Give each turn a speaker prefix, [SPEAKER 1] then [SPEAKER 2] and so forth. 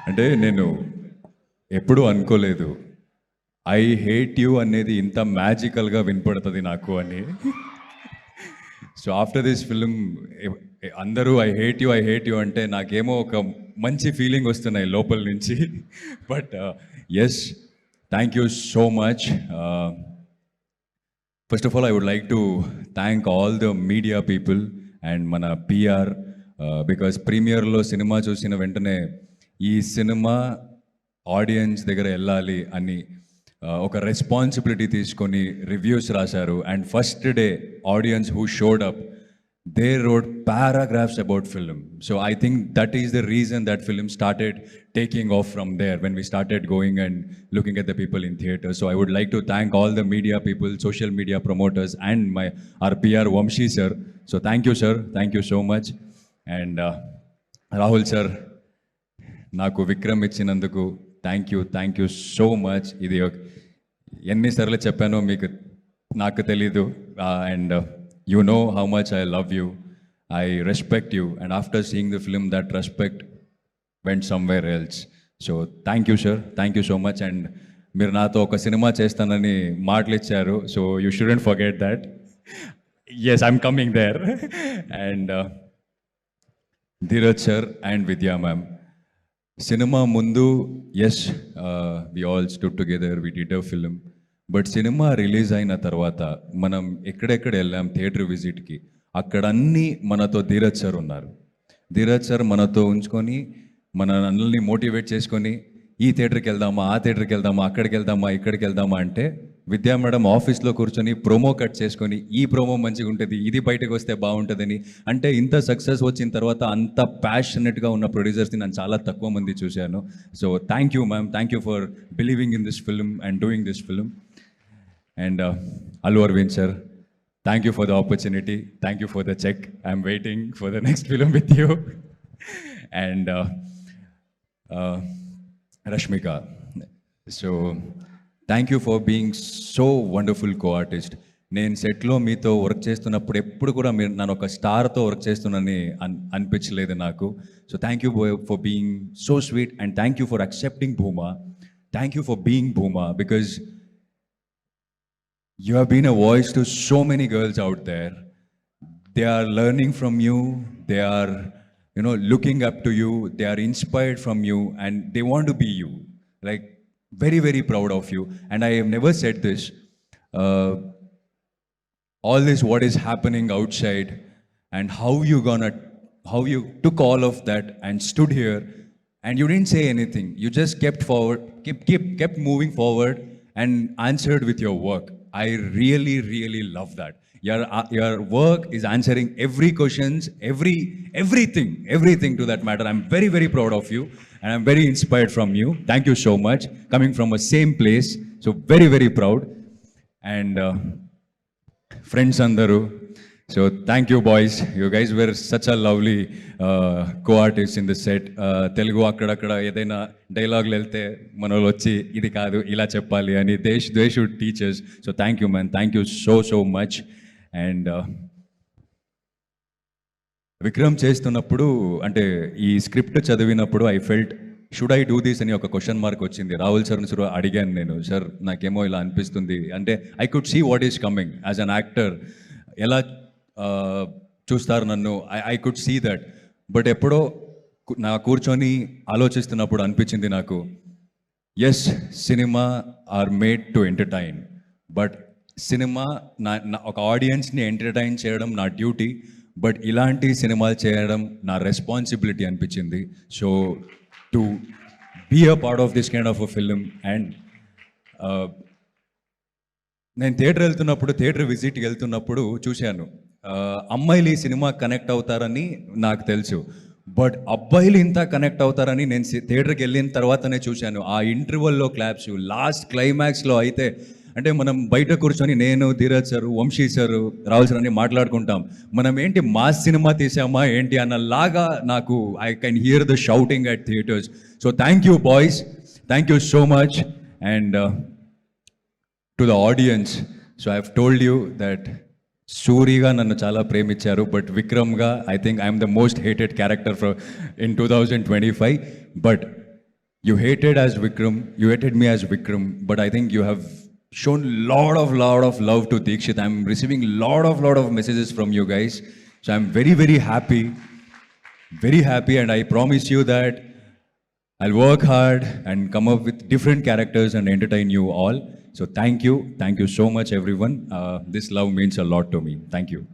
[SPEAKER 1] అంటే నేను ఎప్పుడూ అనుకోలేదు ఐ హేట్ యూ అనేది ఇంత మ్యాజికల్గా వినపడుతుంది నాకు అని. సో ఆఫ్టర్ దిస్ ఫిలిం అందరూ ఐ హేట్ యూ అంటే నాకేమో ఒక మంచి ఫీలింగ్ వస్తున్నాయి లోపల నుంచి. But yes, thank you so much. First of all I would like to thank all the media people and మన పిఆర్, బికాస్ ప్రీమియర్లో సినిమా చూసిన వెంటనే ఈ సినిమా ఆడియన్స్ దగ్గర వెళ్ళాలి అని ఒక రెస్పాన్సిబిలిటీ తీసుకొని రివ్యూస్ రాశారు. And first day audience who showed up, they road paragraphs about film. So I think that is the reason that film started taking off from there, when we started going and looking at the people in theater. So I would like to thank all the media people, social media promoters, and our PR Vamshi sir. So thank you sir, thank you so much. And Rahul sir, నాకు విక్రమ్ ఇచ్చినందుకు thank you so much. ఇది ఎన్నిసార్లు చెప్పానో మీకు నాకు తెలీదు. And you know how much I love you, I respect you, and after seeing the film that respect went somewhere else. So thank you sir, thank you so much. And మీరు నాతో ఒక cinema చేస్తానని మాటలు ఇచ్చారు, so you shouldn't forget that. Yes, I'm coming there. And Dheeraj sir and Vidya ma'am, cinema ముందు as we all stood together, we did a film. But cinema release అయిన తర్వాత మనం ఎక్కడెక్కడ వెళ్ళాం థియేటర్ విజిట్కి, అక్కడ అన్నీ మనతో ధీరజ్ సార్ ఉన్నారు. ధీరజ్ సార్ మనతో ఉంచుకొని మన అన్నల్ని మోటివేట్ చేసుకొని ఈ థియేటర్కి వెళ్దామా, ఆ థియేటర్కి వెళ్దామా, అక్కడికి వెళ్దామా, ఇక్కడికి వెళ్దామా అంటే విద్యా మేడం ఆఫీస్లో కూర్చొని ప్రోమో కట్ చేసుకొని ఈ ప్రోమో మంచిగా ఉంటుంది, ఇది బయటకు వస్తే బాగుంటుందని. అంటే ఇంత సక్సెస్ వచ్చిన తర్వాత అంత ప్యాషనెట్గా ఉన్న ప్రొడ్యూసర్స్ని నేను చాలా తక్కువ మంది చూశాను. So thank you ma'am, thank you for believing in this film and doing this film. And Allu Aravind sir, thank you for the opportunity, thank you for the check, I'm waiting for the next film with you. And Rashmika, so thank you for being so wonderful co-artist. నేను సెట్లో మీతో work చేస్తున్నప్పుడు ఎప్పుడు కూడా మీరు నన్ను ఒక స్టార్తో work చేస్తున్నానని అనిపించలేదు నాకు. So thank you for being so sweet, and thank you for accepting Bhuma. Thank you for being Bhuma, because you have been a voice to so many girls out there. They are learning from you, they are, you know, looking up to you, they are inspired from you, and they want to be you. Like, very, very proud of you. And I have never said this. All this, what is happening outside, and how you took all of that and stood here, and you didn't say anything. You just kept kept moving forward and answered with your work. I really, really love that. Your work is answering every questions, everything to that matter. I'm very, very proud of you, and I'm very inspired from you. Thank you so much. Coming from a same place, so very, very proud. And friends andaru, so thank you boys. You guys were such a lovely co-artists in the set. Telugu akkadakada edaina dialogue వెళ్తే మనోళ్ళు వచ్చి ఇది కాదు ఇలా చెప్పాలి అని they should teach us. So thank you man, thank you so much. And Vikram చేస్తున్నప్పుడు, అంటే ఈ స్క్రిప్ట్ చదివినప్పుడు I felt should I do this అని ఒక క్వశ్చన్ మార్క్ వచ్చింది. రాహుల్ సార్ సార్ అడిగాను నేను, సార్ నాకేమో ఇలా అనిపిస్తుంది అంటే I could see what is coming as an actor, ఎలా చూస్తారు నన్ను, I could see that. But ఎప్పుడో నా కూర్చొని ఆలోచిస్తున్నప్పుడు అనిపించింది నాకు, yes cinema are made to entertain, but cinema నా ఒక ఆడియన్స్ని ఎంటర్టైన్ చేయడం నా డ్యూటీ, బట్ ఇలాంటి సినిమాలు చేయడం నా రెస్పాన్సిబిలిటీ అనిపించింది. So to be a part of this kind of a film. And నేను థియేటర్ విజిట్కి వెళ్తున్నప్పుడు చూశాను, అమ్మాయిలు ఈ సినిమా కనెక్ట్ అవుతారని నాకు తెలుసు, బట్ అబ్బాయిలు ఇంత కనెక్ట్ అవుతారని నేను థియేటర్కి వెళ్ళిన తర్వాతనే చూశాను. ఆ ఇంటర్వెల్లో క్లాప్స్, లాస్ట్ క్లైమాక్స్లో అయితే, అంటే మనం బయట కూర్చొని నేను, Dheeraj sir, Vamsi sir, Rahul sir అని మాట్లాడుకుంటాం, మనం ఏంటి మాస్ సినిమా తీసామా ఏంటి అన్నలాగా నాకు I can hear the shouting at theatres. So thank you boys, thank you so much. And to the audience, so I have told you that సూరిగా నన్ను చాలా ప్రేమించారు, బట్ విక్రమ్గా I think I'm the most hated character in 2025. But You hated as Vikram, you hated me as Vikram, but I think you have shown lot of love to Dikshit. I'm receiving lot of messages from you guys. So I'm very happy, and I promise you that I'll work hard and come up with different characters and entertain you all. So thank you so much everyone. This love means a lot to me. Thank you.